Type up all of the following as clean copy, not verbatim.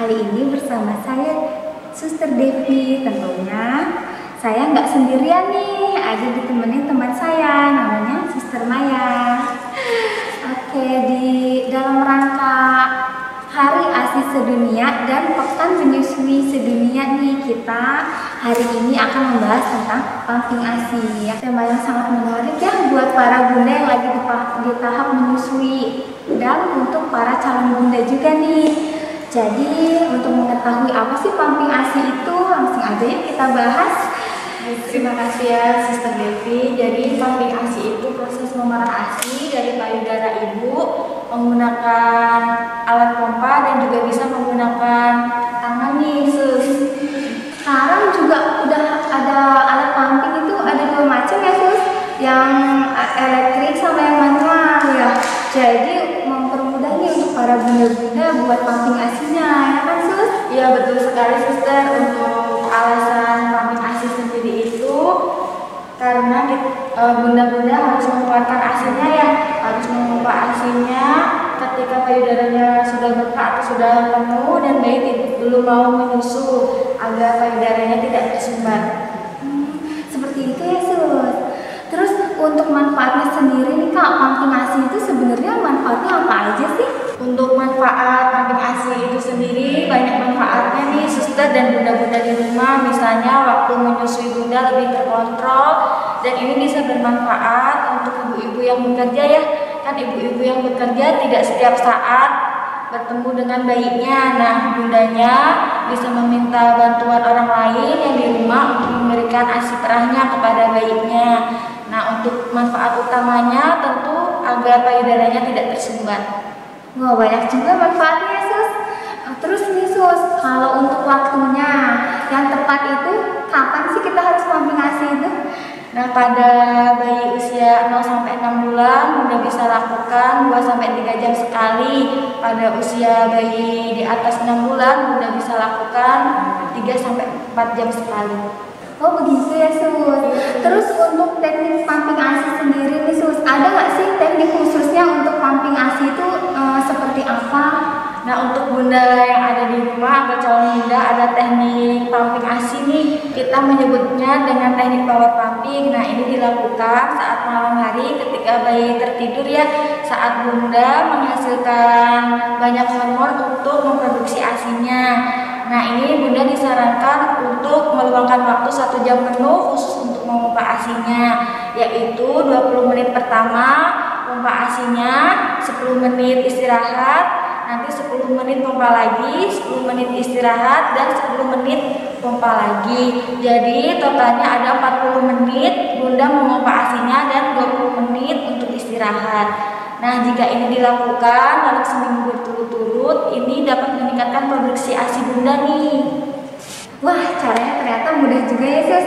Kali ini bersama saya Suster Devi. Tentunya saya nggak sendirian nih, ada ditemenin teman saya namanya Suster Maya. Oke, di dalam rangka Hari ASI Sedunia dan Pekan Menyusui Sedunia nih, kita hari ini akan membahas tentang pumping ASI. Tema yang sangat menarik ya buat para bunda yang lagi di tahap menyusui dan untuk para calon bunda juga nih. Jadi untuk mengetahui apa sih pumping ASI itu, langsung aja ya kita bahas. Terima kasih ya Suster Devi. Jadi pumping ASI itu proses memerah ASI dari payudara ibu menggunakan alat pompa dan juga bisa menggunakan tangan nih Sus. Sekarang juga udah ada alat pumping itu ada dua macam ya Sus, yang elektrik sama yang manual ya. Jadi mempermudah nih untuk para bunda-bunda buat pumping ASI-nya, ya kan Sus? Iya betul sekali Suster. Untuk alasan pumping ASI sendiri itu karena bunda-bunda harus mengeluarkan ASI-nya ya, harus memompa ASI-nya ketika payudaranya sudah bengkak atau sudah penuh dan bayi belum mau menyusu agar payudaranya tidak tersumbat. Seperti itu ya Sus. Terus untuk manfaatnya sendiri nih Kak, pumping ASI itu sebenarnya manfaatnya apa aja sih? Untuk manfaat pumping ASI itu sendiri banyak manfaatnya nih Suster dan bunda-bunda di rumah. Misalnya waktu menyusui bunda lebih terkontrol dan ini bisa bermanfaat untuk ibu-ibu yang bekerja ya. Kan ibu-ibu yang bekerja tidak setiap saat bertemu dengan bayinya. Nah, bundanya bisa meminta bantuan orang lain yang di rumah untuk memberikan ASI perahnya kepada bayinya. Nah, untuk manfaat utamanya tentu agar payudaranya tidak tersumbat. Wah, banyak juga manfaatnya Sus. Terus nih Sus, kalau untuk waktunya yang tepat itu kapan sih kita harus pumping ASI itu? Nah, pada bayi usia 0 sampai 6 bulan Bunda bisa lakukan 2 sampai 3 jam sekali. Pada usia bayi di atas 6 bulan Bunda bisa lakukan 3 sampai 4 jam sekali. Oh begitu ya Sus. Terus untuk teknik pumping ASI sendiri nih Sus, ada nggak sih teknik khususnya untuk pumping ASI itu seperti apa? Nah, untuk bunda yang ada di rumah atau calon bunda ada teknik pumping ASI nih. Kita menyebutnya dengan teknik power pumping. Nah, ini dilakukan saat malam hari ketika bayi tertidur ya, saat bunda menghasilkan banyak hormon untuk memproduksi ASI-nya. Nah, ini bunda disarankan untuk meluangkan waktu 1 jam penuh khusus untuk memompa ASI-nya, yaitu 20 menit pertama pompa ASI-nya, 10 menit istirahat, nanti 10 menit pompa lagi, 10 menit istirahat, dan 10 menit pompa lagi. Jadi totalnya ada 40 menit bunda memompa ASI-nya dan 20 menit untuk istirahat. Nah, jika ini dilakukan dalam seminggu berturut-turut, ini dapat meningkatkan produksi ASI bunda nih. Wah, caranya ternyata mudah juga ya Sus.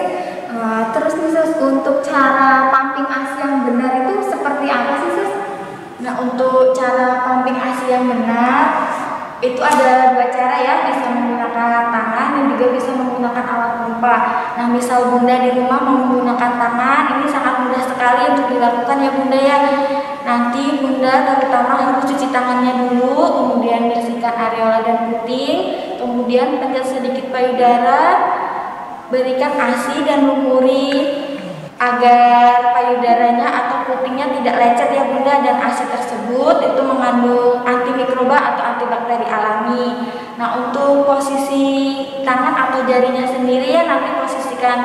Terus nih Sus, untuk cara pumping ASI yang benar itu seperti apa sih Sus? Nah, untuk cara pumping ASI yang benar itu ada 2 cara ya, bisa menggunakan tangan dan juga bisa menggunakan alat pompa. Nah, misal bunda di rumah mau menggunakan tangan, ini sangat mudah sekali untuk dilakukan ya bunda ya. Nanti bunda terutama harus cuci tangannya dulu, kemudian bersihkan areola dan puting, kemudian pencet sedikit payudara, berikan ASI dan lumuri agar payudaranya atau putingnya tidak lecet ya bunda, dan ASI tersebut itu mengandung antimikroba atau antibakteri alami. Nah, untuk posisi tangan atau jarinya sendiri ya, nanti posisikan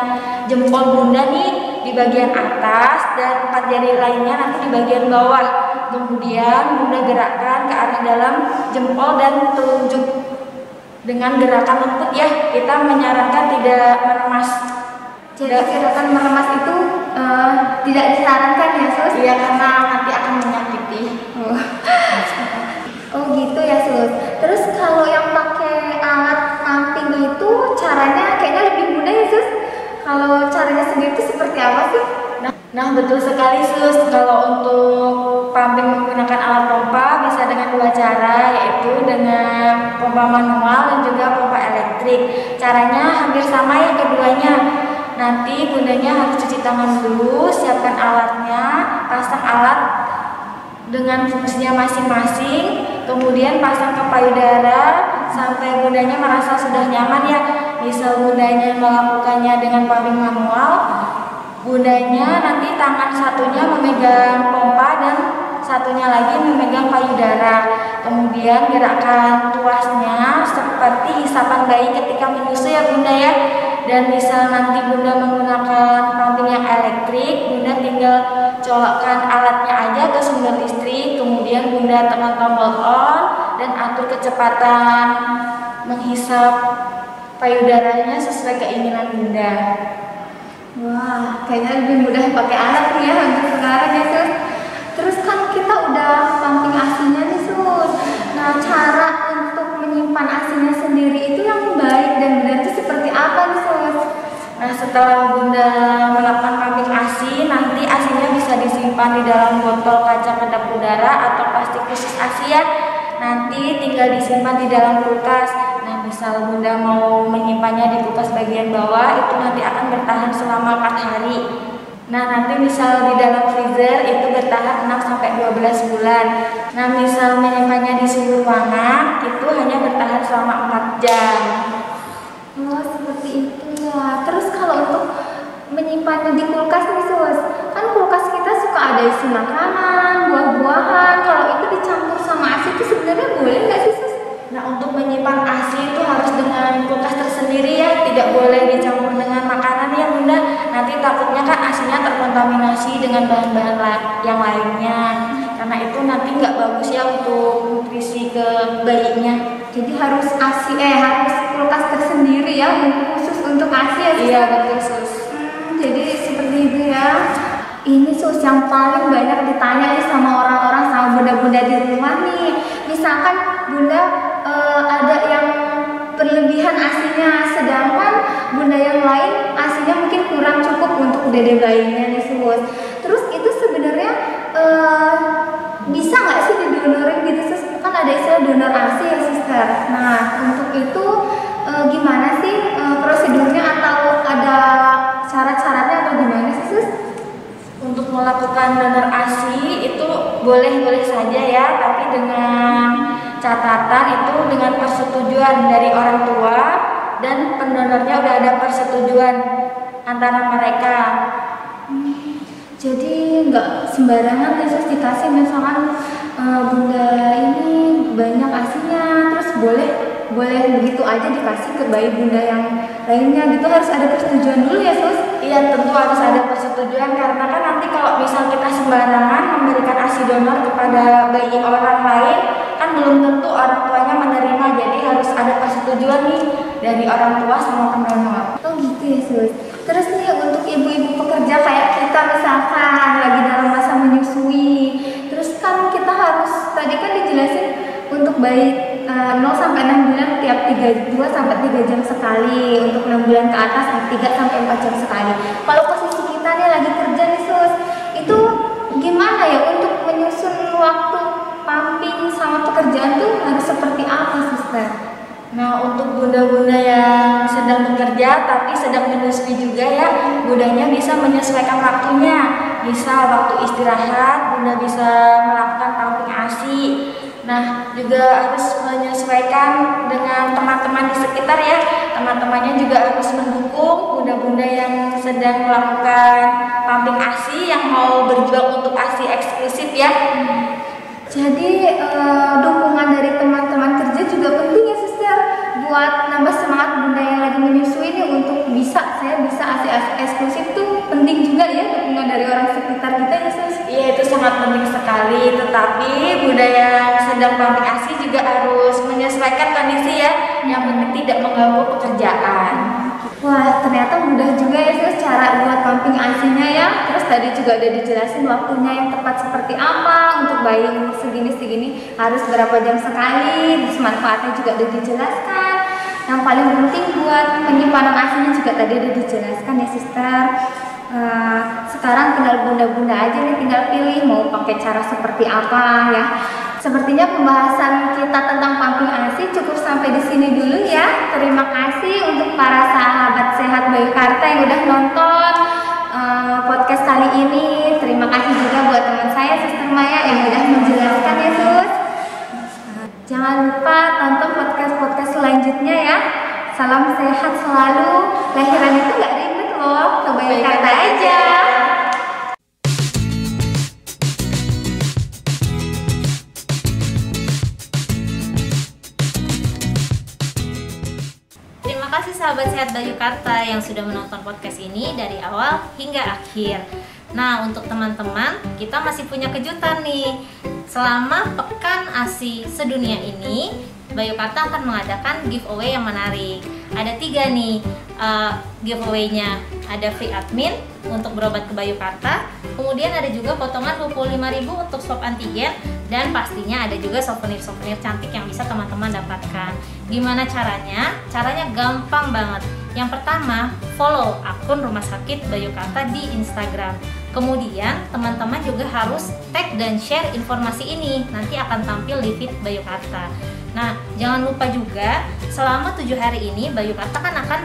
jempol bunda nih di bagian atas dan 4 jari lainnya nanti di bagian bawah. Kemudian bunda gerakkan ke arah dalam jempol dan telunjuk dengan gerakan lembut ya. Kita menyarankan tidak meremas. Jadi gerakan meremas itu tidak disarankan ya Sus? Iya, karena nanti akan menyakiti. Oh gitu ya Sus. Terus kalau yang pakai alat pumping itu caranya kayaknya lebih mudah ya Sus. Kalau caranya sendiri itu seperti apa sih? Nah, betul sekali Sus. Kalau untuk pumping menggunakan alat pompa bisa dengan 2 cara, yaitu dengan pompa manual dan juga pompa elektrik. Caranya hampir sama ya keduanya. Nanti bundanya harus cuci tangan dulu, siapkan alatnya, pasang alat dengan fungsinya masing-masing, kemudian pasang ke payudara sampai bundanya merasa sudah nyaman ya. Misal bundanya melakukannya dengan pumping manual, bundanya nanti tangan satunya memegang pompa dan satunya lagi memegang payudara. Kemudian gerakan tuasnya seperti hisapan bayi ketika menyusui ya bunda ya. Dan misal nanti bunda menggunakan pumping yang elektrik, bunda tinggal colokkan alatnya aja ke sumber listrik, kemudian bunda tekan tombol on dan atur kecepatan menghisap payudaranya sesuai keinginan bunda. Wah, kayaknya lebih mudah pakai alat nih ya untuk sekarang ya sus. Terus kan kita udah pumping asinya nih sus. Nah, cara untuk menyimpan asinya sendiri itu yang baik dan benar itu seperti apa nih sus? Nah, setelah bunda melakukan pumping asi, nanti asinya bisa disimpan di dalam botol kaca kedap udara atau plastik khusus asi ya. Nanti tinggal disimpan di dalam kulkas. Nah, misal bunda mau menyimpannya di kulkas bagian bawah, itu nanti akan bertahan selama 4 hari. Nah, nanti misal di dalam freezer itu bertahan 6-12 bulan. Nah, misal menyimpannya di suhu ruangan itu hanya bertahan selama 4 jam. Oh, seperti itu ya. Terus kalau untuk menyimpannya di kulkas nih sus, kan kulkas kita suka ada isi makanan, buah-buahan. Kalau itu dicampur sama asi itu sebenarnya boleh nggak sih sus? Nah, untuk menyimpan asi itu harus dengan kulkas tersendiri ya, tidak boleh dicampur dengan makanan ya bunda. Nanti takutnya kan asinya terkontaminasi dengan bahan-bahan yang lainnya. Karena itu nanti nggak bagus ya untuk nutrisi ke bayinya. Jadi harus harus kulkas tersendiri ya, khusus untuk asi ya sus? Iya betul sus. Jadi seperti itu ya. Ini sus yang paling banyak ditanya nih sama orang-orang, sama bunda-bunda di rumah nih. Misalkan bunda ada yang berlebihan asinya, sedangkan bunda yang lain asinya mungkin kurang cukup untuk dede bayinya nih sus. Terus itu sebenarnya bisa nggak sih didonorin gitu sus? Kan ada istilah donor asi ya sister. Nah, untuk itu gimana sih prosedurnya, atau ada syarat-syaratnya atau gimana sih sus? Untuk melakukan donor asi itu boleh-boleh saja ya, tapi dengan catatan itu dengan persetujuan dari orang tua dan pendonornya udah ada persetujuan antara mereka. Jadi nggak sembarangan Yesus dikasih, misalkan bunda ini banyak asinya, terus boleh begitu aja dikasih ke bayi bunda yang lainnya gitu, harus ada persetujuan dulu ya sus? Iya tentu harus ada persetujuan, karena kan nanti kalau misal kita sembarangan memberikan asi donor kepada bayi orang lain kan belum tentu orang tuanya menerima, jadi harus ada persetujuan nih dari orang tua sama pendonor. Oh gitu ya sus. Terus nih untuk ibu-ibu pekerja kayak kita misalkan lagi dalam masa menyusui, terus kan kita harus, tadi kan dijelasin untuk bayi 0 sampai 6 bulan tiap 2 sampai 3 jam sekali, untuk 6 bulan ke atas 3 sampai 4 jam sekali. Kalau posisi kita nih lagi kerja nih sus, itu gimana ya untuk menyusun waktu pumping sama pekerjaan tuh harus seperti apa sister? Nah, untuk bunda-bunda yang sedang bekerja tapi sedang menyusui juga ya, bundanya bisa menyesuaikan waktunya. Misal waktu istirahat, bunda bisa melakukan pumping asi. Nah, juga harus menyesuaikan dengan teman-teman di sekitar ya. Teman-temannya juga harus mendukung bunda-bunda yang sedang melakukan pumping asi, yang mau berjuang untuk asi eksklusif ya. Jadi dukungan dari teman-teman kerja juga penting ya sister, buat nambah semangat bunda yang lagi menyusui ini untuk saya bisa asi eksklusif tuh penting juga ya, dukungan dari orang sekitar kita ya sus? Iya itu sangat penting sekali, tetapi bunda yang sedang pumping asi juga harus menyesuaikan kondisi ya, yang penting tidak mengganggu pekerjaan. Wah, ternyata mudah juga ya sus cara buat pumping asinya ya. Terus tadi juga udah dijelasin waktunya yang tepat seperti apa, untuk bayi umur segini harus berapa jam sekali, terus manfaatnya juga udah dijelaskan. Yang paling penting buat penyimpanan asinya juga tadi udah dijelaskan ya sister. Sekarang tinggal bunda-bunda aja nih, tinggal pilih mau pakai cara seperti apa ya. Sepertinya pembahasan kita tentang pumping asi cukup sampai di sini dulu ya. Terima kasih untuk para sahabat sehat Bayukarta yang udah nonton podcast kali ini. Terima kasih juga buat teman saya Sister Maya yang udah menjelaskan ya sus. Jangan lupa tonton podcast selanjutnya ya. Salam sehat selalu. Lahiran itu nggak ribet loh, ke Bayukarta aja. Terima kasih sahabat sehat Bayukarta yang sudah menonton podcast ini dari awal hingga akhir. Nah, untuk teman-teman, kita masih punya kejutan nih. Selama Pekan ASI Sedunia ini, Bayukarta akan mengadakan giveaway yang menarik. Ada 3 nih giveaway-nya. Ada free admin untuk berobat ke Bayukarta, kemudian ada juga potongan 25.000 untuk swab antigen, dan pastinya ada juga souvenir-souvenir cantik yang bisa teman-teman dapatkan. Gimana caranya? Caranya gampang banget. Yang pertama, follow akun Rumah Sakit Bayukarta di Instagram. Kemudian teman-teman juga harus tag dan share informasi ini, nanti akan tampil di feed Bayukarta. Nah, jangan lupa juga selama 7 hari ini Bayukarta kan akan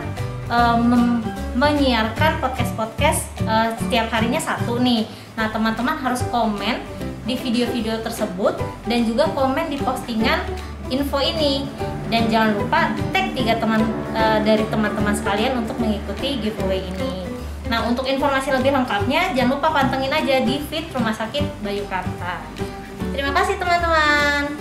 menyiarkan podcast-podcast setiap harinya 1 nih. Nah, teman-teman harus komen di video-video tersebut dan juga komen di postingan info ini. Dan jangan lupa tag 3 teman dari teman-teman sekalian untuk mengikuti giveaway ini. Nah, untuk informasi lebih lengkapnya jangan lupa pantengin aja di feed Rumah Sakit Bayukarta. Terima kasih teman-teman.